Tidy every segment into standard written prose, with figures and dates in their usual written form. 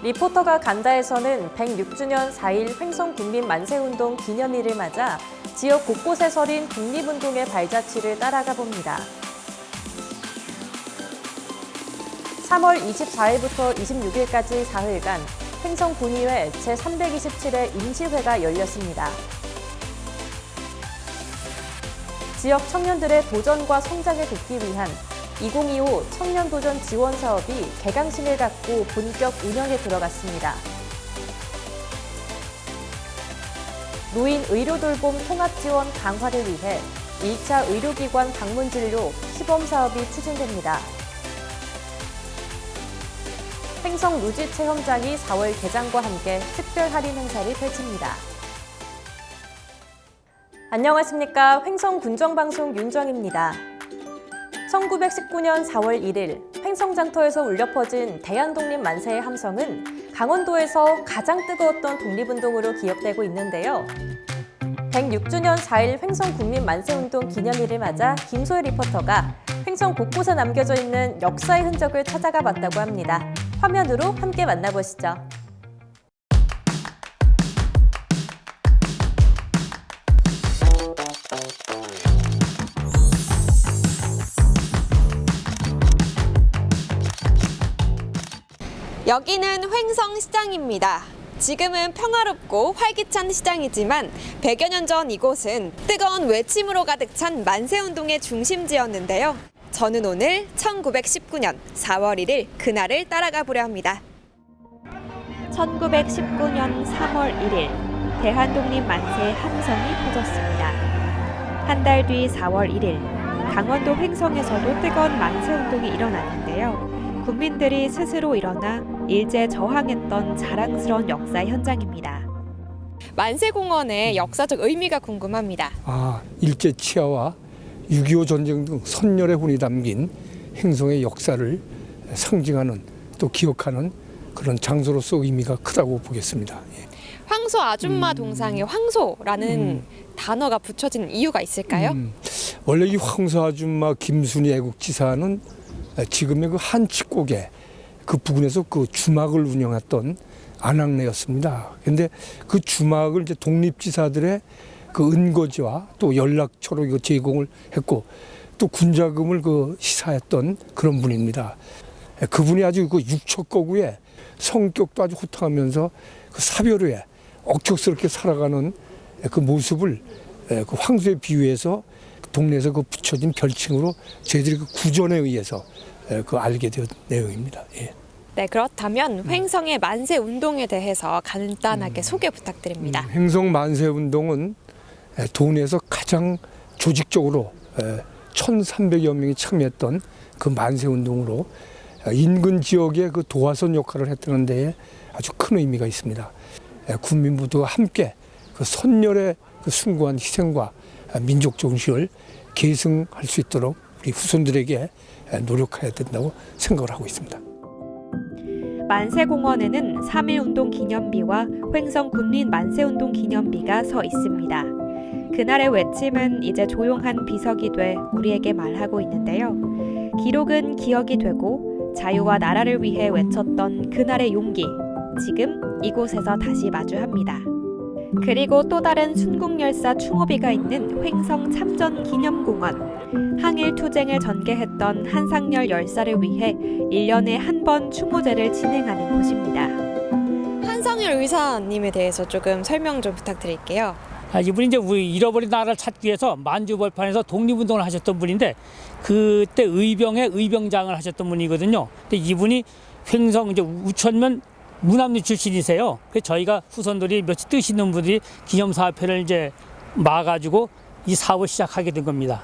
리포터가 간다에서는 106주년 4.1 횡성국민 만세운동 기념일을 맞아 지역 곳곳에 서린 독립운동의 발자취를 따라가 봅니다. 3월 24일부터 26일까지 사흘간 횡성군의회 제327회 임시회가 열렸습니다. 지역 청년들의 도전과 성장을 돕기 위한 2025 청년도전 지원 사업이 개강신을 갖고 본격 운영에 들어갔습니다. 노인 의료돌봄 통합지원 강화를 위해 1차 의료기관 방문진료 시범사업이 추진됩니다. 횡성 루지체험장이 4월 개장과 함께 특별 할인 행사를 펼칩니다. 안녕하십니까. 횡성 군정방송 윤정입니다. 1919년 4월 1일 횡성장터에서 울려 퍼진 대한독립 만세의 함성은 강원도에서 가장 뜨거웠던 독립운동으로 기억되고 있는데요. 106주년 4.1 횡성국민 만세운동 기념일을 맞아 김소혜 리포터가 횡성 곳곳에 남겨져 있는 역사의 흔적을 찾아가 봤다고 합니다. 화면으로 함께 만나보시죠. 여기는 횡성시장입니다. 지금은 평화롭고 활기찬 시장이지만 100여 년 전 이곳은 뜨거운 외침으로 가득 찬 만세운동의 중심지였는데요. 저는 오늘 1919년 4월 1일 그날을 따라가 보려 합니다. 1919년 3월 1일 대한독립 만세의 함성이 퍼졌습니다. 한 달 뒤 4월 1일 강원도 횡성에서도 뜨거운 만세운동이 일어났는데요. 국민들이 스스로 일어나 일제 저항했던 자랑스러운 역사 현장입니다. 만세공원의 역사적 의미가 궁금합니다. 일제 치하와 6.25 전쟁 등 선열의 혼이 담긴 횡성의 역사를 상징하는 또 기억하는 그런 장소로서 의미가 크다고 보겠습니다. 황소 아줌마 동상에 황소라는 단어가 붙여진 이유가 있을까요? 원래 이 황소 아줌마 김순희 애국지사는 지금의 그 한치곡에 그 부근에서 그 주막을 운영했던 안악내였습니다. 그런데 그 주막을 이제 독립지사들의 그 은거지와 또 연락처로 이거 제공을 했고 또 군자금을 그 시사했던 그런 분입니다. 그분이 아주 그 육척거구에 성격도 아주 호탕하면서 그 사별후에 억척스럽게 살아가는 그 모습을 그 황소에 비유해서 동네에서 그 붙여진 별칭으로 저희들이 그 구전에 의해서 그 알게 된 내용입니다. 예. 네, 그렇다면 횡성의 만세 운동에 대해서 간단하게 소개 부탁드립니다. 횡성 만세 운동은 도내에서 가장 조직적으로 1,300여 명이 참여했던 그 만세 운동으로 인근 지역의 그 도화선 역할을 했다는 데에 아주 큰 의미가 있습니다. 국민 모두가 함께 그 선열의 그 숭고한 희생과 민족 정신을 계승할 수 있도록 우리 후손들에게 노력해야 된다고 생각을 하고 있습니다. 만세공원에는 3.1운동 기념비와 횡성 군민 만세운동 기념비가 서 있습니다. 그날의 외침은 이제 조용한 비석이 돼 우리에게 말하고 있는데요. 기록은 기억이 되고 자유와 나라를 위해 외쳤던 그날의 용기, 지금 이곳에서 다시 마주합니다. 그리고 또 다른 순국열사 추모비가 있는 횡성 참전기념공원. 항일투쟁을 전개했던 한상열 열사를 위해 1년에 한 번 추모제를 진행하는 곳입니다. 한상열 의사님에 대해서 조금 설명 좀 부탁드릴게요. 이분이 이제 우리 잃어버린 나라를 찾기 위해서 만주벌판에서 독립운동을 하셨던 분인데 그때 의병의 의병장을 하셨던 분이거든요. 근데 이분이 횡성 이제 우천면 문암리 출신이세요. 그래서 저희가 후손들이 몇몇 뜻 있는 분들이 기념사업회를 이제 마가지고 이 사업을 시작하게 된 겁니다.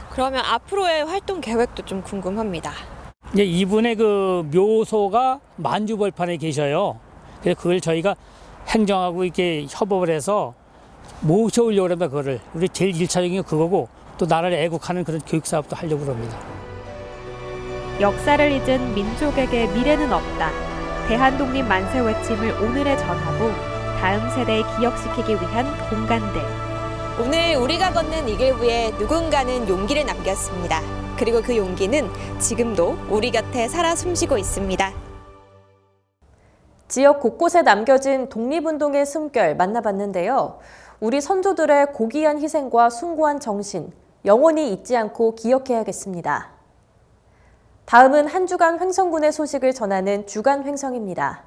그러면 앞으로의 활동 계획도 좀 궁금합니다. 이제 이분의 그 묘소가 만주벌판에 계셔요. 그래서 그걸 저희가 행정하고 이렇게 협업을 해서 모셔오려고 합니다. 그거를 우리 제일 1차적인 게 그거고 또 나라를 애국하는 그런 교육 사업도 하려고 합니다. 역사를 잊은 민족에게 미래는 없다. 대한독립 만세 외침을 오늘에 전하고 다음 세대에 기억시키기 위한 공간들. 오늘 우리가 걷는 이 길 위에 누군가는 용기를 남겼습니다. 그리고 그 용기는 지금도 우리 곁에 살아 숨쉬고 있습니다. 지역 곳곳에 남겨진 독립운동의 숨결 만나봤는데요. 우리 선조들의 고귀한 희생과 숭고한 정신, 영원히 잊지 않고 기억해야겠습니다. 다음은 한 주간 횡성군의 소식을 전하는 주간 횡성입니다.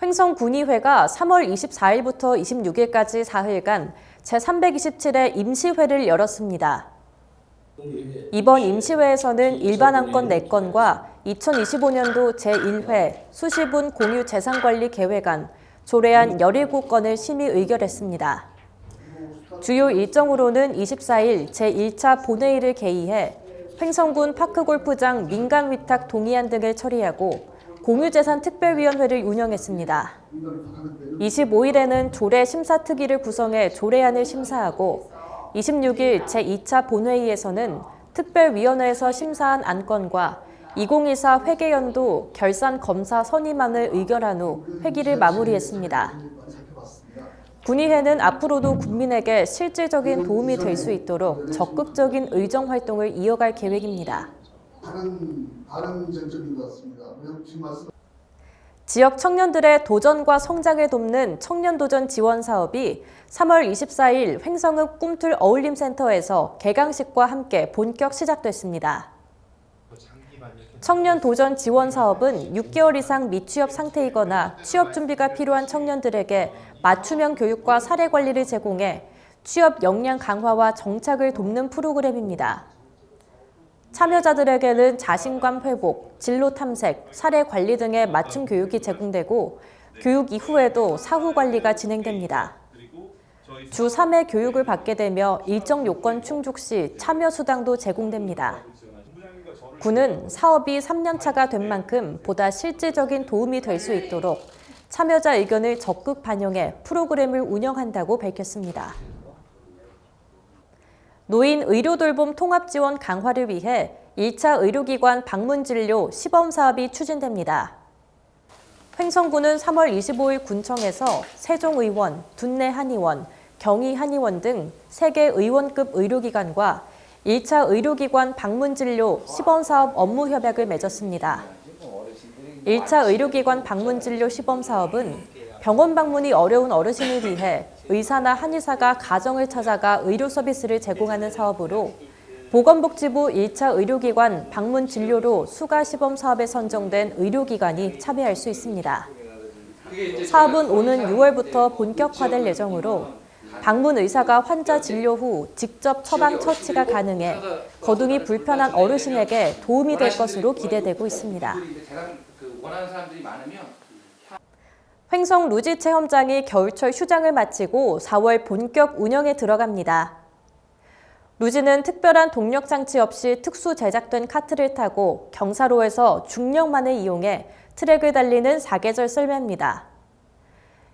횡성군의회가 3월 24일부터 26일까지 4일간 제327회 임시회를 열었습니다. 이번 임시회에서는 일반 안건 4건과 2025년도 제1회 수시분 공유 재산관리 계획안, 조례안 17건을 심의 의결했습니다. 주요 일정으로는 24일 제1차 본회의를 개의해 횡성군 파크골프장 민간위탁 동의안 등을 처리하고 공유재산 특별위원회를 운영했습니다. 25일에는 조례 심사특위를 구성해 조례안을 심사하고 26일 제2차 본회의에서는 특별위원회에서 심사한 안건과 2024 회계연도 결산 검사 선임안을 의결한 후 회기를 마무리했습니다. 군의회는 앞으로도 국민에게 실질적인 도움이 될 수 있도록 적극적인 의정 활동을 이어갈 계획입니다. 다른 쟁점인 것 같습니다. 지역 청년들의 도전과 성장을 돕는 청년도전 지원 사업이 3월 24일 횡성읍 꿈틀 어울림센터에서 개강식과 함께 본격 시작됐습니다. 청년도전 지원 사업은 6개월 이상 미취업 상태이거나 취업 준비가 필요한 청년들에게 맞춤형 교육과 사례 관리를 제공해 취업 역량 강화와 정착을 돕는 프로그램입니다. 참여자들에게는 자신감 회복, 진로 탐색, 사례 관리 등의 맞춤 교육이 제공되고 교육 이후에도 사후 관리가 진행됩니다. 주 3회 교육을 받게 되며 일정 요건 충족 시 참여 수당도 제공됩니다. 군은 사업이 3년차가 된 만큼 보다 실질적인 도움이 될 수 있도록 참여자 의견을 적극 반영해 프로그램을 운영한다고 밝혔습니다. 노인 의료돌봄 통합지원 강화를 위해 1차 의료기관 방문진료 시범사업이 추진됩니다. 횡성군은 3월 25일 군청에서 세종의원, 둔내한의원, 경희한의원 등 3개 의원급 의료기관과 1차 의료기관 방문진료 시범사업 업무협약을 맺었습니다. 1차 의료기관 방문진료 시범사업은 병원 방문이 어려운 어르신을 위해 의사나 한의사가 가정을 찾아가 의료 서비스를 제공하는 사업으로 보건복지부 1차 의료기관 방문 진료로 수가 시범 사업에 선정된 의료기관이 참여할 수 있습니다. 사업은 오는 6월부터 본격화될 예정으로 방문 의사가 환자 진료 후 직접 처방 처치가 가능해 거동이 불편한 어르신에게 도움이 될 것으로 기대되고 있습니다. 횡성 루지 체험장이 겨울철 휴장을 마치고 4월 본격 운영에 들어갑니다. 루지는 특별한 동력 장치 없이 특수 제작된 카트를 타고 경사로에서 중력만을 이용해 트랙을 달리는 사계절 썰매입니다.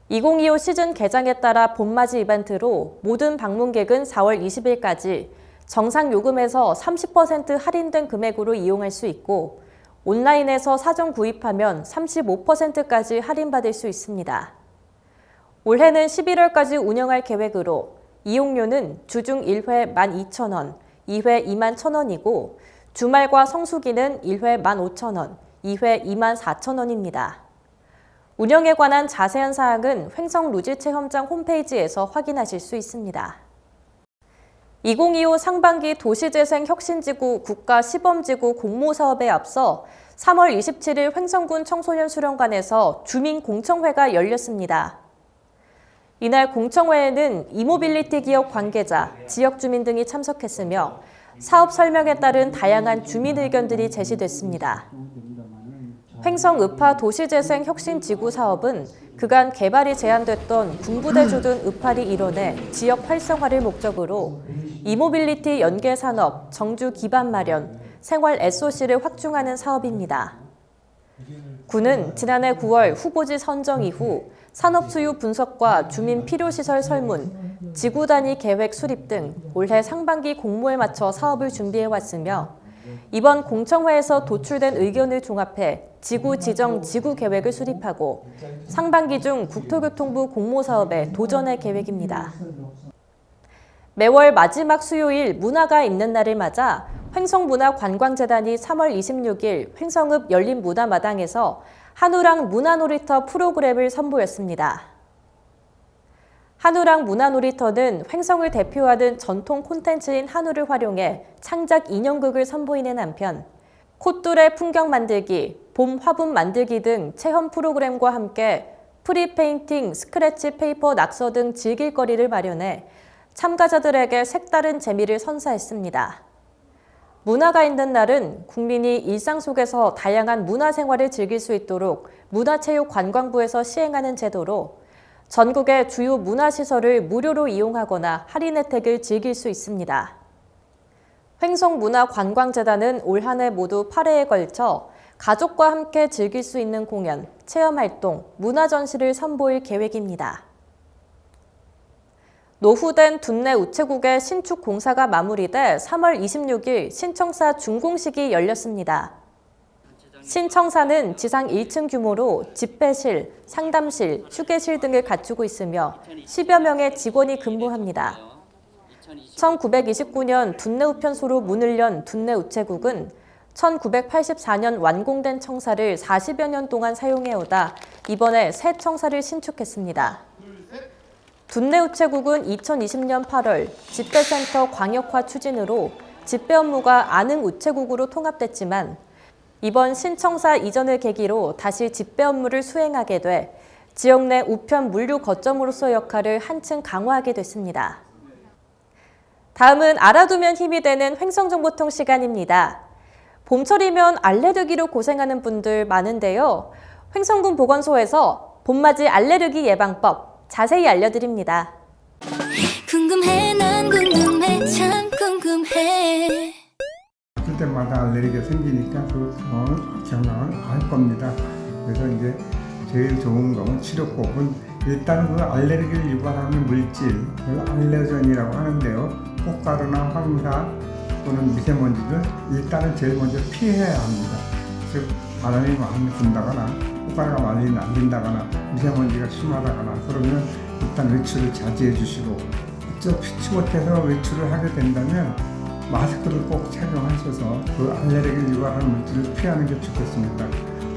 2025 시즌 개장에 따라 봄맞이 이벤트로 모든 방문객은 4월 20일까지 정상 요금에서 30% 할인된 금액으로 이용할 수 있고 온라인에서 사전 구입하면 35%까지 할인받을 수 있습니다. 올해는 11월까지 운영할 계획으로 이용료는 주중 1회 12,000원, 2회 21,000원이고 주말과 성수기는 1회 15,000원, 2회 24,000원입니다. 운영에 관한 자세한 사항은 횡성 루지 체험장 홈페이지에서 확인하실 수 있습니다. 2025 상반기 도시재생 혁신지구 국가시범지구 공모사업에 앞서 3월 27일 횡성군 청소년 수련관에서 주민공청회가 열렸습니다. 이날 공청회에는 이모빌리티 기업 관계자, 지역 주민 등이 참석했으며 사업 설명에 따른 다양한 주민 의견들이 제시됐습니다. 횡성 읍하 도시재생 혁신지구 사업은 그간 개발이 제한됐던 군부대조든 읍할이 일원해 지역 활성화를 목적으로 이모빌리티 연계 산업, 정주 기반 마련, 생활 SOC를 확충하는 사업입니다. 군은 지난해 9월 후보지 선정 이후 산업 수요 분석과 주민 필요시설 설문, 지구 단위 계획 수립 등 올해 상반기 공모에 맞춰 사업을 준비해왔으며 이번 공청회에서 도출된 의견을 종합해 지구 지정 지구 계획을 수립하고 상반기 중 국토교통부 공모 사업에 도전할 계획입니다. 매월 마지막 수요일 문화가 있는 날을 맞아 횡성문화관광재단이 3월 26일 횡성읍 열린문화마당에서 한우랑 문화놀이터 프로그램을 선보였습니다. 한우랑 문화놀이터는 횡성을 대표하는 전통 콘텐츠인 한우를 활용해 창작 인형극을 선보이는 한편 콧뚜레 풍경 만들기, 봄 화분 만들기 등 체험 프로그램과 함께 프리페인팅, 스크래치 페이퍼 낙서 등 즐길 거리를 마련해 참가자들에게 색다른 재미를 선사했습니다. 문화가 있는 날은 국민이 일상 속에서 다양한 문화생활을 즐길 수 있도록 문화체육관광부에서 시행하는 제도로 전국의 주요 문화시설을 무료로 이용하거나 할인 혜택을 즐길 수 있습니다. 횡성문화관광재단은 올 한 해 모두 8회에 걸쳐 가족과 함께 즐길 수 있는 공연, 체험활동, 문화전시를 선보일 계획입니다. 노후된 둔내 우체국의 신축 공사가 마무리돼 3월 26일 신청사 준공식이 열렸습니다. 신청사는 지상 1층 규모로 집회실, 상담실, 휴게실 등을 갖추고 있으며 10여 명의 직원이 근무합니다. 1929년 둔내 우편소로 문을 연 둔내 우체국은 1984년 완공된 청사를 40여 년 동안 사용해오다 이번에 새 청사를 신축했습니다. 둔내 우체국은 2020년 8월 집배센터 광역화 추진으로 집배 업무가 안흥 우체국으로 통합됐지만 이번 신청사 이전을 계기로 다시 집배 업무를 수행하게 돼 지역 내 우편 물류 거점으로서 역할을 한층 강화하게 됐습니다. 다음은 알아두면 힘이 되는 횡성정보통 시간입니다. 봄철이면 알레르기로 고생하는 분들 많은데요. 횡성군 보건소에서 봄맞이 알레르기 예방법 자세히 알려드립니다. 궁금해 난 궁금해 참 궁금해. 그럴 때마다 알레르기가 생기니까 그 상황을 경험을 할 겁니다. 그래서 이제 제일 좋은 건 치료법은 일단 그 알레르기를 유발하는 물질, 그걸 알레르전이라고 하는데요. 꽃가루나 황사 또는 미세먼지를 일단은 제일 먼저 피해야 합니다. 즉 바람이 많이 분다거나 꽃가루가 많이 날린다거나 미세먼지가 심하다거나 그러면 일단 외출을 자제해 주시고 피치 못해서 외출을 하게 된다면 마스크를 꼭 착용하셔서 그 알레르기를 유발하는 물질을 피하는 게 좋겠습니다.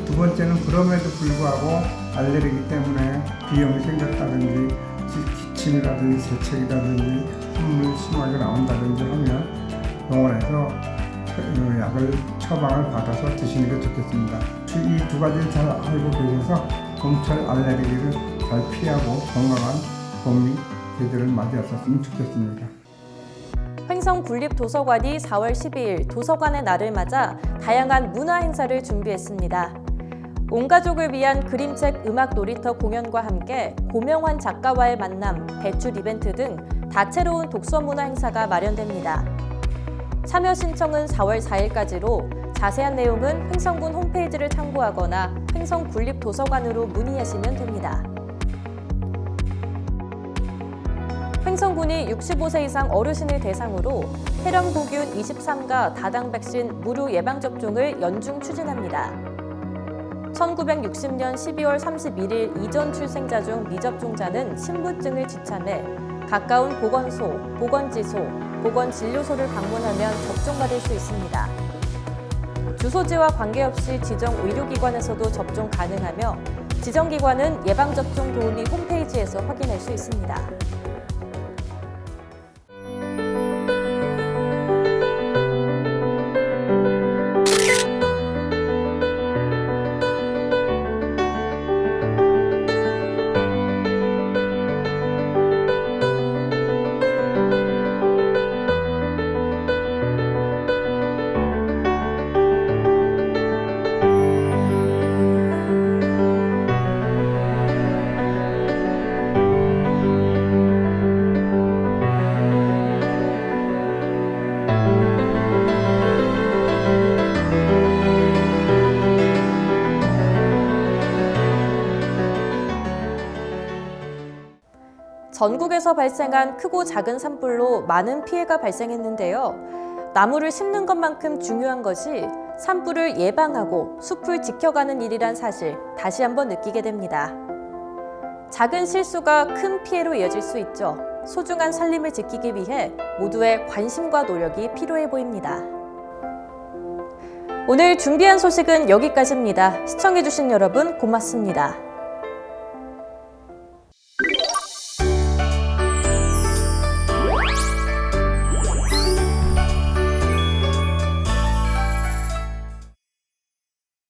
두 번째는 그럼에도 불구하고 알레르기 때문에 비염이 생겼다든지 기침이라든지 재채기라든지 콧물 심하게 나온다든지 하면 병원에서 약을 처방을 받아서 드시는 게 좋겠습니다. 이 두 가지를 잘 알고 계셔서 봄철 알레르기를 잘 피하고 건강한 봄이 계절을 맞이하셨으면 좋겠습니다. 횡성군립도서관이 4월 12일 도서관의 날을 맞아 다양한 문화 행사를 준비했습니다. 온 가족을 위한 그림책 음악 놀이터 공연과 함께 고명환 작가와의 만남, 배출 이벤트 등 다채로운 독서 문화 행사가 마련됩니다. 참여 신청은 4월 4일까지로 자세한 내용은 횡성군 홈페이지를 참고하거나 횡성군립도서관으로 문의하시면 됩니다. 횡성군이 65세 이상 어르신을 대상으로 폐렴보균 23가 다당 백신 무료 예방접종을 연중 추진합니다. 1960년 12월 31일 이전 출생자 중 미접종자는 신분증을 지참해 가까운 보건소, 보건지소, 보건진료소를 방문하면 접종받을 수 있습니다. 주소지와 관계없이 지정 의료기관에서도 접종 가능하며 지정기관은 예방접종 도우미 홈페이지에서 확인할 수 있습니다. 전국에서 발생한 크고 작은 산불로 많은 피해가 발생했는데요. 나무를 심는 것만큼 중요한 것이 산불을 예방하고 숲을 지켜가는 일이란 사실 다시 한번 느끼게 됩니다. 작은 실수가 큰 피해로 이어질 수 있죠. 소중한 산림을 지키기 위해 모두의 관심과 노력이 필요해 보입니다. 오늘 준비한 소식은 여기까지입니다. 시청해주신 여러분 고맙습니다.